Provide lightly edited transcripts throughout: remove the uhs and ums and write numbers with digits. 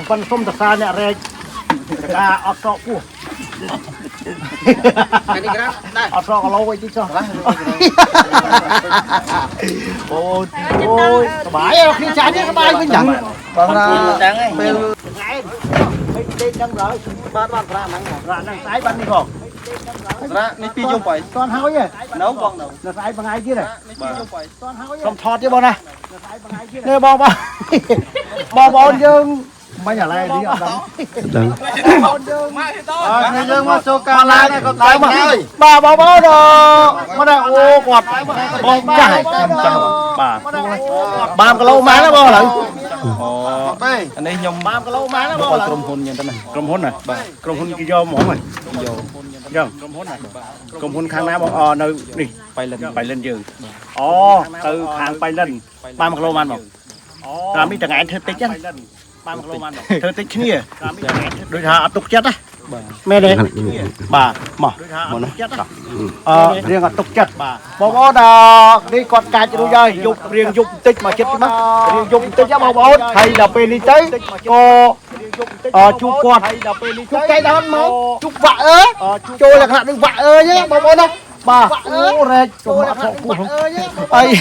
con tôm tạc xa nè rê ở trọ phu ở trọ lâu vậy chứ sao ôi ôi bãi khi trái cái bay với nhẫn còn là lên đang rồi ban ra năng trái ban đi không ra ní pi chung phải con hao vậy nấu con nấu là trái bằng ai chứ này con hao không thọt chứ bọn này nè bò bò dương mấy nhà này đi ở đâu người dân mà số cao này có tay mà bà bò đó mà đây ô quạt bông chải bà cái lâu má nó bò lại anh ấy nhom bà cái lâu má nó bò lại cầm hôn như thế này cầm hôn này cầm hôn cái do mỏ mày dân cầm hôn khang ná bò nơi đi bay lên giường từ hàng bay lên 30 km mà là mấy thằng anh thưa tích chứ 30 km thưa tích chứ nhỉ đôi thà tục chết á mẹ đấy bà mỏ riêng là tục chết bà bò đó đi con cài cho đôi dơi dục riêng dục tích mà chết mất riêng dục tích chứ bò hay là pê ly tới có chú con chú cây đó máu chú vợ ớ trôi là hạt đừng vợ ơ nhé bò đâu bà ô rê trôi là hạt vợ ơ nhé ơi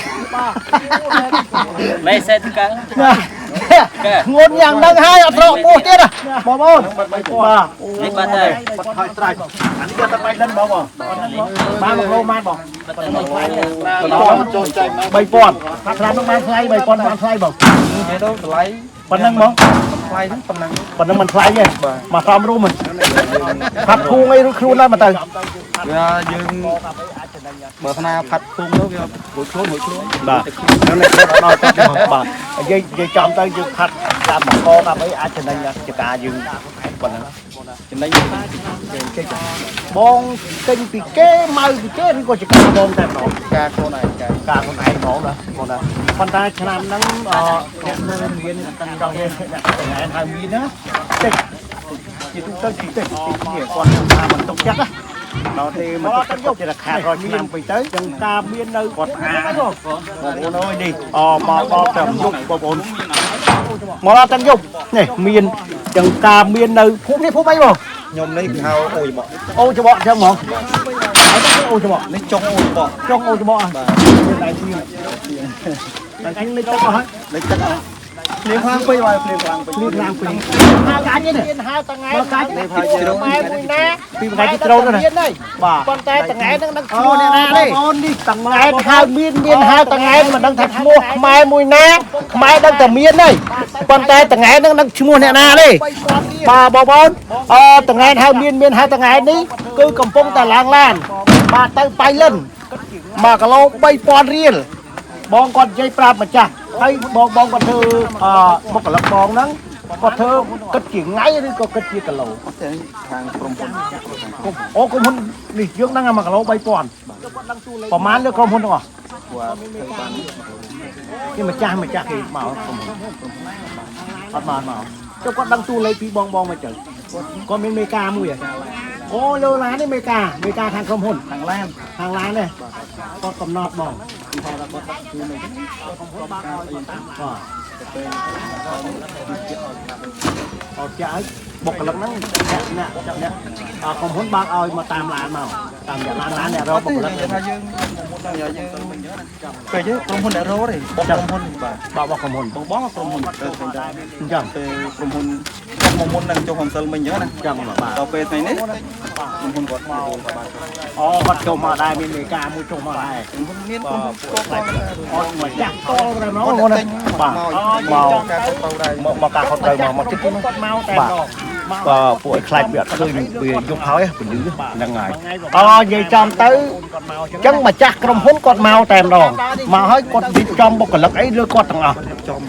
mày sẽ thức ăn ngôn nhàng đang hai ở trọ bố chết à bò bà đi bắt đây bắt hỏi trai anh kia ta bay lên bò 30 km bò bay pon phát ra nó mang play bay pon mang play bò cái đó lấy phần năng bò play phần năng mình play nhỉ mà xong luôn mình phát thu ngay luôn khuôn lên mà từ dương bờ na phát phun đó buổi chuối bà nó này nó bà dây chọn tới dương phát làm một con làm ấy ai trên đây nha chỉ cả dương phần trên đây bon tinh thì kế mai thì kế thì có chỉ cả bon đẹp đó ca con này nổ nữa con này con ta làm nắng miền tăng đồng ngày hai miền á tích chỉ chúng tôi chỉ tích chỉ còn ta mình tông chắc á nó thì mình tông chắc là khá rồi nhưng phải tới chân ta miền nơi còn rồi bộ nói đi mà tầm dục bốn mà lo tầm dục này miền chân ta miền nơi phút mấy rồi nhom lấy hao ôi bọ ô cho bọn xem không ô cho bọn lấy trong ôi cho bọn anh lấy tóc hả lấy tất liền hoang quay rồi liền hoang quay hai cái như này hai tầng ngày cái mai mùi na phim cái trâu nữa này bà con tay tầng ngày đang mua này na đây con đi tầng ngày hai miên hai tầng ngày mà đang thật mua mai mùi na mai đang tầng miên đây con tay tầng ngày đang mua này na đây bà bò bón tầng ngày hai miên hai tầng ngày đi cứ cầm phong tại làng lan bà tay bay lên mà cái lô bay pon riêng bong con dây prap mà cha hay bong con thơ một cái lọc bong nắng con thơ cất chỉ ngay đi có cất chỉ cả lầu hàng from ô con hôn đi trước đang mà cái lầu bay pon có mán nữa con hôn không à nhưng mà cha thì bảo không mà cho con đang tu lấy phí bong mà trời con bên Mecca mua vậy ô lô lá đấy Mecca hàng không hôn hàng lan này con cầm nọt bong trái bột cái lắc nắng nè không muốn bác ơi mà tam lại màu tam giả lan nè rồi bột cái lắc cái chứ from hôn đã rô rồi from hôn bảo không hôn bó from hôn chẳng from hôn một môn năng trong hồng sơn mình nhớ nè chẳng mà bà tàu pe này đấy from hôn quạt quạt trồng mà đây mình ca mua trồng mà đây miên mà chắc to rồi nó luôn đấy bà màu mà cả con trời mà cái bà phụ khai biệt khơi bị dùng khói mình đứng đang ngày vậy trong tới chân mà chắc trong hốn con mau tèm đồ mà hơi con đi trong một cái lắc ấy đưa con thằng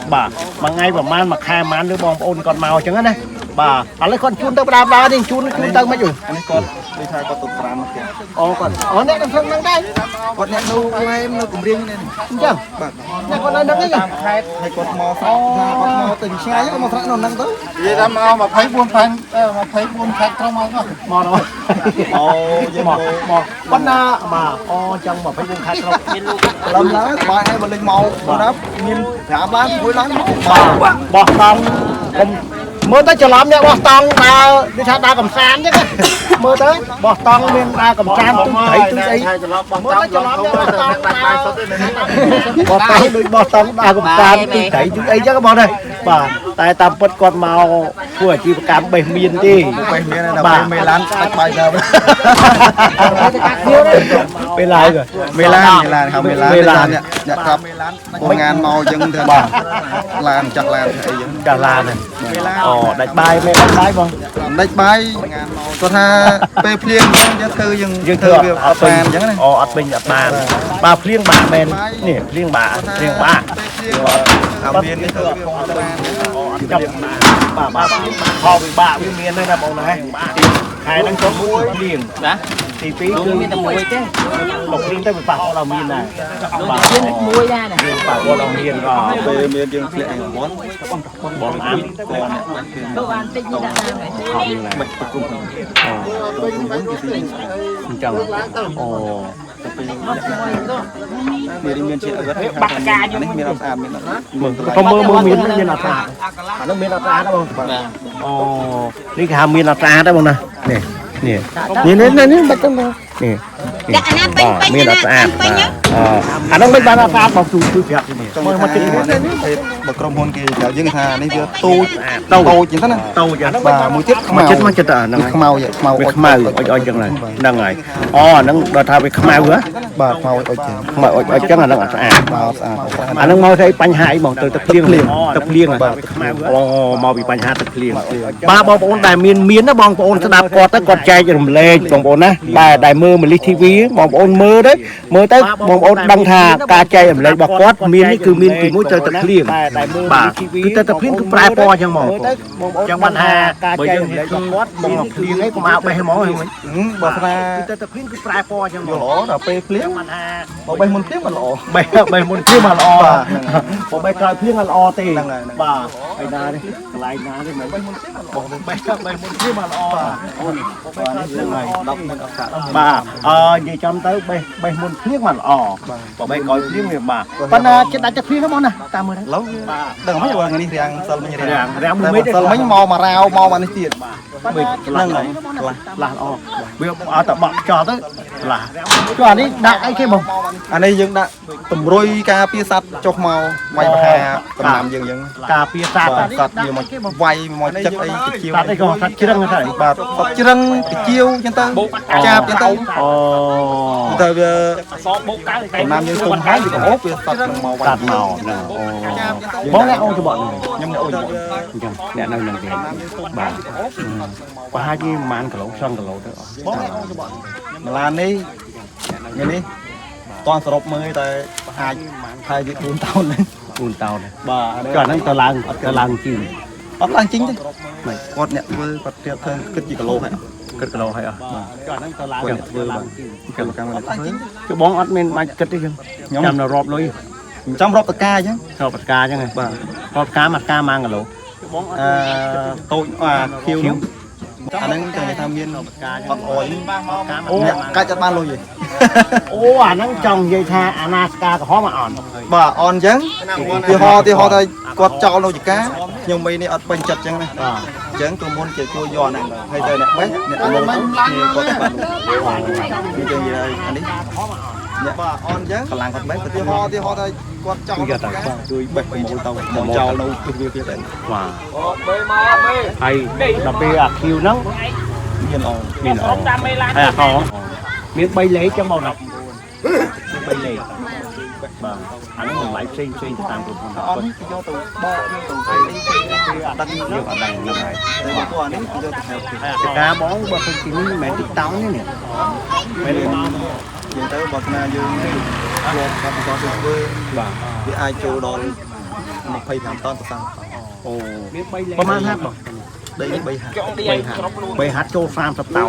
bà mà ngay vào man mà khai man đưa bom ôn con mau chẳng đấy bà lấy con chun tới đạp đá đi chun tới mấy rồi anh con đi thay con tụt ram kìa còn nè đang đang đây con nè nu em nu cùng riêng nên chẳng nè con đang đứng cái hay con mò con mò tình xe chứ con mò thằng nó năng tới vậy ra mà thấy buôn phanh mà thấy buôn khách trong máu không mò rồi mò con mà trong mà phải buôn khách không lâm lá bài hay mà lên màu mà đáp nhìn thảm lá cuối lá bỏ tông mơ tới chờ lắm nhé bỏ tòng vào đi sao đa cầm sán chứ mơ tới bỏ tòng lên đa cầm sán tôi thấy tôi ấy mơ tới chờ lắm nhé bỏ tòng đa cầm sán tôi thấy tôi ấy chứ các bạn ơi bà tại tạm bất còn màu của chị cam bể miền đi bể miền này là mê lan tách bài giờ bên lại rồi mê lan không mê lan dạครับคนงานเมาจังเถอะลานจักลานไอ้ยัง cả là này đánh bài mẹ đánh bài không ដាច់បាយគាត់ថាពេលភ្លៀងចឹងយើងធ្វើយើងធ្វើវាអត់បានចឹងណា អត់ពេញអត់បានបើភ្លៀងបាក់មែននេះភ្លៀងបាក់អាមាននេះធ្វើវាអត់បាន ចាំបាទខោវិបាកវាមានដែរណាបងណាហើយនឹងចូលមួយភ្លៀងណាទី2គឺមានតែមួយទេលោកភ្លៀងទៅវាប៉ះដល់មានដែរបាទភ្លៀងមួយដែរណាប៉ះដល់មានក៏ ពេលមានយើងធ្លាក់ឯងបង បងអានទៅអានតិចនេះដាក់តាមខំនេះមិនប្រគំអញ្ចឹងអូ មានមានជាអវត្តបាក់កានេះមានអត់ស្អាតមានអត់ ក៏មើលមានអត់ស្អាតអានោះមានអត់ស្អាតទេបងអូនេះគេហៅមានអត់ស្អាតទេបងណានេះបាច់ទៅនេះដាក់អាណាពេញមានអត់ស្អាតអានោះមិនបានអត់ស្អាតបងជួយប្រាប់នេះមើលមកចិត្តនេះ បើក្រុមហ៊ុនគេចៅយើងថានេះវាតូចចឹងទៅណា តូច បាទមួយទៀតខ្មៅចិត្តហ្នឹងខ្មៅអុចចឹងហ្នឹងហើយអូហ្នឹងដល់ថាវាខ្មៅហ៎ បាទខ្មៅអុចចឹង ខ្មៅអុចចឹងអាហ្នឹងអត់ស្អាត បាទស្អាត អាហ្នឹងមកស្អីបញ្ហាអីបងទៅទឹកភ្លៀងបាទខ្មៅអូមកពីបញ្ហាទឹកភ្លៀងបាទបងប្អូនដែលមានណាបងប្អូនស្ដាប់គាត់ទៅគាត់ចែករំលែកបងប្អូនណាបាទដែលមើលម៉ាលីស TV បងប្អូនមើលទៅបងប្អូនដឹងថាការចែករំលែករបស់គាត់មាននេះគឺមានពីមួយទៅទឹកភ្លៀងបាទគឺទៅទឹកភ្លៀងគឺប្រែពណ៌ចឹងហ្មងចឹងបានថាបើយើងនិយាយគាត់មកភ្លៀងអីកុំឲ្យបេះហ្មងហ្នឹងបើស្នា គឺទៅទឹកភ្លៀងគឺប្រែពណ៌ចឹងហ្មង ល្អដល់ពេលភ្លៀង បានថា បើបេះមុនភ្លៀងមិនល្អ បេះមុនភ្លៀងមកល្អបើបេះក្រោយភ្លៀងមិនល្អទេបាទឯណានេះកន្លែងណានេះមិនបេះមុនភ្លៀងមិនល្អបេះមុនភ្លៀងមិនល្អអូនបេះក្រោយភ្លៀងហើយ10មិនអត់កើតបាទនិយាយចំទៅបេះមុនភ្លៀងមិនល្អបើបេះក្រោយភ្លៀងវាបាទប៉ុន្តែចិត្តដាច់ទឹកភ្លៀងហ្នឹងបងណាតាមមើលឡូវដឹងមិនបើថ្ងៃនេះរាំងសិលមិញរាំងមួយមេសិលមិញមករាវមកនេះទៀត ហ្នឹងហើយខ្លះល្អវាអត់តែបក់ចោលទៅខ្លះចុះអានេះដាក់អីគេបង អានេះយើងដាក់តម្រុយការពារសัตว์ចុះមកវាយបហាដំណាំយើងអញ្ចឹង ការពារសត្វ សัตว์វាមកវាយមកចិត្តអីតិច សត្វអីក៏សត្វជ្រឹងហ្នឹង បាទសត្វជ្រឹងតិចអញ្ចឹងទៅចាបអញ្ចឹងទៅ អូ ទៅវាដំណាំយើងទុំហើយវាក៏អូវាសត្វនឹងមកវាយ សត្វមកហ្នឹងអូបងអ្នកអូនច្បក់ខ្ញុំអ្នកអូនច្បក់អញ្ចឹងអ្នកនៅនឹងទេបាទប្រហែលជាប្រហែលគីឡូ2គីឡូទៅបងអ្នកអូនច្បក់ ម្លាននេះថ្ងៃនេះតន់សរុបមើលតែអាចខែវា4តោនហ្នឹង 4តោន បាទ ចុះហ្នឹងទៅឡើងជីវ អត់ឡើងជីងទេគាត់អ្នកធ្វើគាត់ទៀតធ្វើគិតជាគីឡូហើយ គិតគីឡូហើយអស់ចុះហ្នឹងទៅឡើងធ្វើបាទ គិតកម្មមិនធ្វើ គឺបងអត់មានបាច់គិតទេខ្ញុំចាំនៅរាប់លុយ ចាំរាប់តកាអញ្ចឹង រាប់បកាអញ្ចឹងបាទរាប់កាមួយគីឡូ តូចខៀវនោះអាហ្នឹងចង់និយាយថាមានអត់អយអូកាច់អត់បានលុយទេ អូអាហ្នឹងចង់និយាយថាអាណាស្កាក្រហមអត់ បាទអនអញ្ចឹងទីហោថាគាត់ចោលនៅចកាខ្ញុំមីនេះអត់ពេញចិត្តអញ្ចឹងណាអញ្ចឹងក្រុមហ៊ុនគេជួយយកហ្នឹងហើយទៅអ្នកបេះអ្នកអនុគាត់បាននិយាយអានេះអ្នកបាទអនអញ្ចឹងកម្លាំងគាត់បេះទីហោថាគាត់ចោលជួយបេះប្រមូលទៅចោលនៅវាទៀតទៅ បាទហើយដល់ពេលអាឃីវហ្នឹង មានអង មានអងហើយអាខមាន3លេខចឹងមកណា3លេខបាទអានេះតម្លៃផ្សេងទៅតាមគ្រប់ផងអត់នេះយកទៅបកនេះទៅអត់ដឹងយើងអត់ដឹងហ្នឹងហើយតែពួកអានេះយកទៅហៅការបងបើទៅទីនេះមិនមែនទីតោងទេនេះមែនទេយើងទៅបើស្នាយើងយកកាប់កោទៅធ្វើបាទវាអាចចូលដល់25តោនទៅ30តោន អូមាន3លេខប្រហែលហាត់បងដីនេះ3ហាត់ចូល30តោន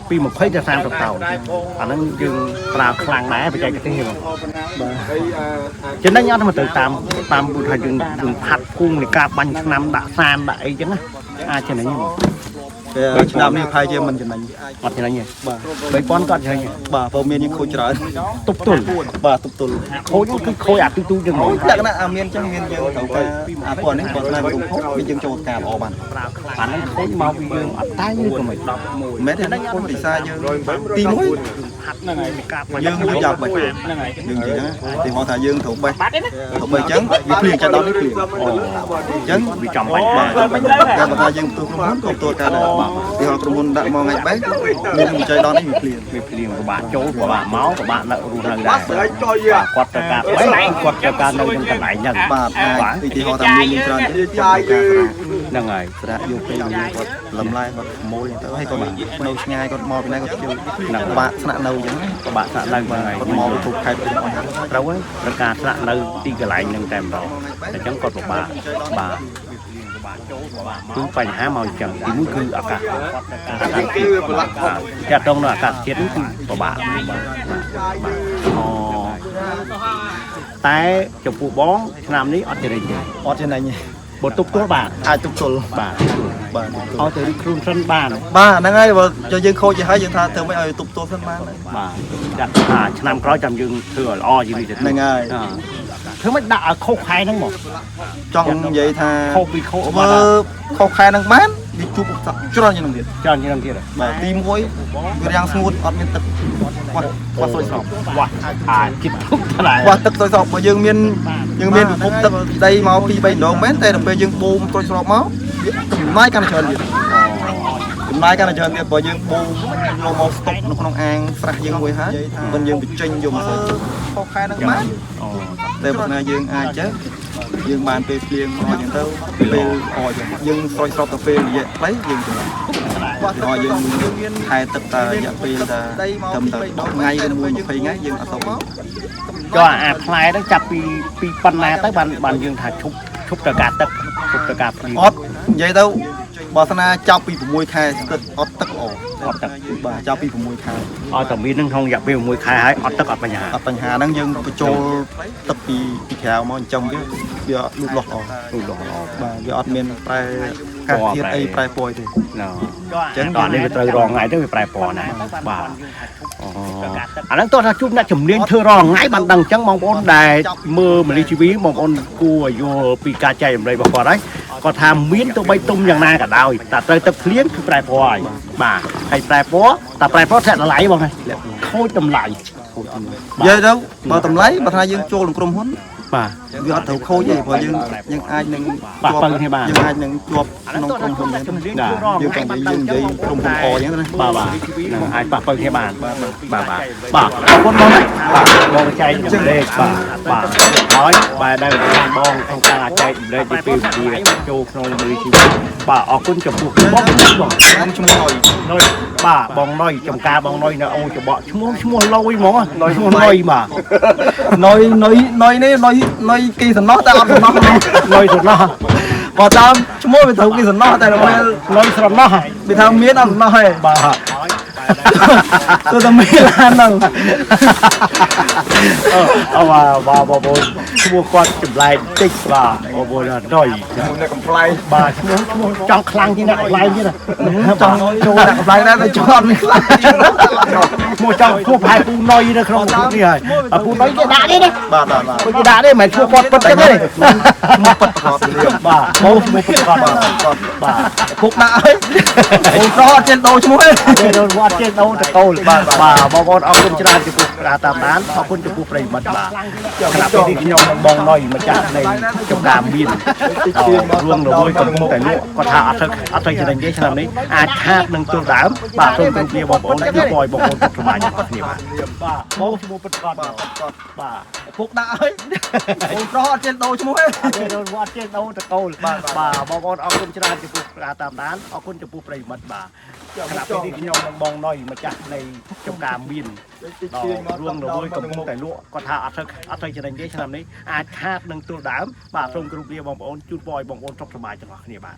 ពី20ទៅ30តោនអាហ្នឹងយើងប្រើខ្លាំងដែរបច្ចេកទេសហ្នឹងបាទចំណេញអត់ទៅតាមពុទ្ធថាយើងផាត់គង់នៃការបាញ់ឆ្នាំដាក់សានដាក់អីចឹងណាអាចចំណេញហ្នឹង ឆ្នាំនេះផាយជាមិនចំណេញ អត់យ៉ាងនេះ បាទ 3000ក៏យ៉ាងនេះ បាទព្រោះមានយើងខូចច្រើន តុបទល់ បាទទប់ទល់ ខូចគឺខូចអាទូទូយ៉ាង ល ហ្មង ក្ខណៈមានចឹងមានយើងត្រូវការអាពណ៌នេះគាត់ស្នើគុំខុសវាយើងចូលការល្អបាន អាហ្នឹងខូចមកពីយើងអត់តែឬក៏មិន មែនទេណាគុំពិសាយើងទី1 ហ្នឹងហើយកាប់ យើងយកយ៉ាប់បេះ ហ្នឹងហើយ យើងនិយាយណាទីមកថាយើងត្រូវបេះត្រូវបេះចឹងវាភ្លៀងចាក់ដល់នេះភ្លៀងចឹង វាចំបាច់ បាទតែបើថាយើងផ្ទុះក្រុមហ៊ុនក៏ផ្ទុះការដែរបាទទីក្រុមហ៊ុនដាក់មកថ្ងៃបេះមានវិច័យដល់នេះវាភ្លៀង វាភ្លៀងពិបាកចូលពិបាកមកពិបាកនៅរស់នៅដែរគាត់ត្រូវការបេះគាត់ត្រូវការនៅក្នុងកន្លែងហ្នឹង បាទទីទីហោថាមានច្រើនទៀតចាំការស្រា ហ្នឹងហើយ ស្រាយកពេលយើងគាត់លំឡាយគាត់ខូចទៅហើយគាត់នៅឆ្ងាយគាត់មកពីណាគាត់ជួយនឹងបាក់ស្នាក់នៅចឹងណា ពិបាកស្នាក់នៅហ្នឹងហើយ គាត់មកពីគ្រប់ខេត្តទាំងអស់ ត្រូវហើយត្រូវការស្នាក់នៅទីកន្លែងហ្នឹងតែម្ដងអញ្ចឹងគាត់ពិបាកបាទគឺបញ្ហាមកអញ្ចឹងទីមួយគឺអាកាសចាត់តងនៅអាកាសធាតុគឺពិបាកអូតែចំពោះបងឆ្នាំនេះអត់ចរិញទេ អត់ចំណេញទេ បើទប់ទល់បាន អាចទប់ទល់ បាទ បាទ ឲ្យទៅរីកខ្លួនសិនបាន បាទហ្នឹងហើយបើយើងខូចទៅហើយយើងថាធ្វើមិនឲ្យទប់ទល់សិនបាន បាទចាត់ថាឆ្នាំក្រោយចាំយើងធ្វើឲ្យល្អជាងនេះទៅ ហ្នឹងហើយ ធ្វើមិនដាក់ឲ្យខុសខែហ្នឹងមក ចង់និយាយថា ខុសពីខុស មើ បាទ លខុសខែហ្នឹងបានវាជួបឧបសគ្គច្រើនជាងនឹងទៀត ច្រើនជាងហ្នឹងទៀត បាទទី1វារាំងស្ងួតអត់មានទឹកគាត់សុយស្រោប វ៉ាចិត្តទុកថ្លៃ បាទទឹកសុយស្រោបបើយើងមានពិភពទឹកដីមក2 3ដងមែនតែដល់ពេលយើងបូមសុយស្រោបមកវាចំណាយកាន់តែច្រើនទៀតចំណាយកាន់តែច្រើនទៀតបើយើងបូមយកមកស្តុកនៅក្នុងអាងស្រះយើងមួយហើយមិនយើងបញ្ចេញយកមកខុសខែហ្នឹងបាន អូ តែបើថាយើងអាចចេះយើងបានពេលភ្លៀងមកអញ្ចឹងទៅពេលអអចឹងយើងស្រោចស្រពទៅពេលរយៈខ្លីយើងចំណេញដល់យើងមានខែទឹកតែរយៈពេលតែត្រឹមតែ10ថ្ងៃឬ20ថ្ងៃយើងអត់ទៅមក ចុះអាផ្លែហ្នឹងចាប់ពីប៉ុណ្ណាទៅបានយើងថាឈប់ទៅការទឹកឈប់ទៅការភ្លៀង អត់និយាយទៅបើស្នាចាប់ពី6ខែស្ទឹកអត់ទឹកល្អ អត់ទឹក បាទចាប់ពី6ខែ ឲ្យតែមាននឹងក្នុងរយៈពេល1ខែហើយអត់ទឹកអត់បញ្ហា អត់បញ្ហាហ្នឹងយើងបញ្ចូលទឹកពីក្រៅមកអញ្ចឹងវាលូតលាស់ល្អ ទូលល្អ បាទវាអត់មានប្រែកាសធាតុអីប្រែពណ៌ទេ ណ៎អញ្ចឹងដល់នេះវាត្រូវរងថ្ងៃទៅវាប្រែពណ៌ណាបាទអូអាហ្នឹងតោះថាជួបអ្នកជំនាញធ្វើរងថ្ងៃបានដឹងអញ្ចឹងបងប្អូនដែលមើលមលីជីវីបងប្អូនគួរឲ្យយល់ពីការចែករំលែករបស់គាត់ហើយគាត់ថាមានទៅបីទុំយ៉ាងណាក៏ដោយតែត្រូវទឹកភ្លៀងគឺប្រែពណ៌ហើយបាទហើយប្រែពណ៌តែប្រែពណ៌ធ្លាក់តម្លៃបងណាខូចតម្លៃ និយាយទៅបើតម្លៃបើថាយើងចូលក្នុងក្រុមហ៊ុន បាទ វាអត់ត្រូវខូចទេព្រោះយើងអាចនឹង បាទពឹងគ្នាបាន យើងអាចនឹងជាប់ក្នុងក្រុមហ៊ុនហ្នឹង ណា យើងចង់និយាយក្រុមហ៊ុនអអញ្ចឹងណា បាទបាទនឹងអាចប៉ះពើគ្នាបានបាទបាទអរគុណបងណាបាទបងចែកជំលេខបាទហើយបាទដែលបងក្នុងការចែកជំលេខពីពេលវេលាចូលក្នុងមូលនិធិបាទអរគុណចំពោះបងខ្ញុំឈ្មោះអុយ នុយបាទបងនុយចំការបងនុយនៅអូចបកឈ្មោះលយហ្មងឈ្មោះនុយបាទ នុយនេះនុយគីសំណោះតែអត់សំណោះ នុយស្រណោះ បើតាមឈ្មោះវាត្រូវគីសំណោះតែដល់ពេល នុយស្រណោះ វាថាមានអត់សំណោះទេ បាទ ទៅតែមានឡានហ្នឹង អើបាទបងប្អូនឈ្មោះគាត់ចម្លែកតិចបាទបងប្អូននុយ អ្នកកំ pl ៃ បាទឈ្មោះចង់ខ្លាំងជាងអ្នកខ្លាំងទៀត ចង់ចូលអ្នកកំ pl ៃដែរតែចង់អត់មានខ្លាំង ឈ្មោះចង់ឈ្មោះផែពូនុយនៅក្នុងនេះហើយពូនុយគេដាក់នេះ បាទ គេដាក់នេះមិនឈ្មោះគាត់ពិតទេ ឈ្មោះប៉ិតគាត់លៀម បាទបងឈ្មោះពិតគាត់បាទ ពុកដាក់ហើយអូនក៏អត់ចេះដូរឈ្មោះទេ គេរត់វត្តចេះដូរតកូលបាទបងប្អូនអរគុណច្រើនចំពោះការតាមដានអរគុណចំពោះប្រិយមិត្តបាទគណៈពេលនេះខ្ញុំនឹងបងនុយម្ចាស់នៃចំការមានរួមរមួយកំពុងតែលក់គាត់ថាអត់ទៅចំណេញទេឆ្នាំនេះអាចខាតនឹងទល់ដើមបាទសូមគោរពលាបងប្អូនជួយបងប្អូនទុកសម្រាប់របស់គ្នាបាទបងឈ្មោះពិតគាត់បាទ ពុកដាក់ហើយអូនក៏អត់ចេះដូរឈ្មោះទេ គេរត់វត្តចេះដូរតកូលបាទបងប្អូនអរគុណច្រើនចំពោះការតាមដានអរគុណចំពោះប្រិយមិត្តបាទគណៈពេលនេះខ្ញុំនឹងបងនុយម្ចាស់នៃចំការមានរួមរមួយកំពុងតែលក់គាត់ថាអត់ទៅចំណេញទេឆ្នាំនេះអាចខាតនឹងទល់ដើមបាទសូមគោរពលាបងប្អូនជូនពរឲ្យបងប្អូនសុខសប្បាយទាំងអស់គ្នាបាទ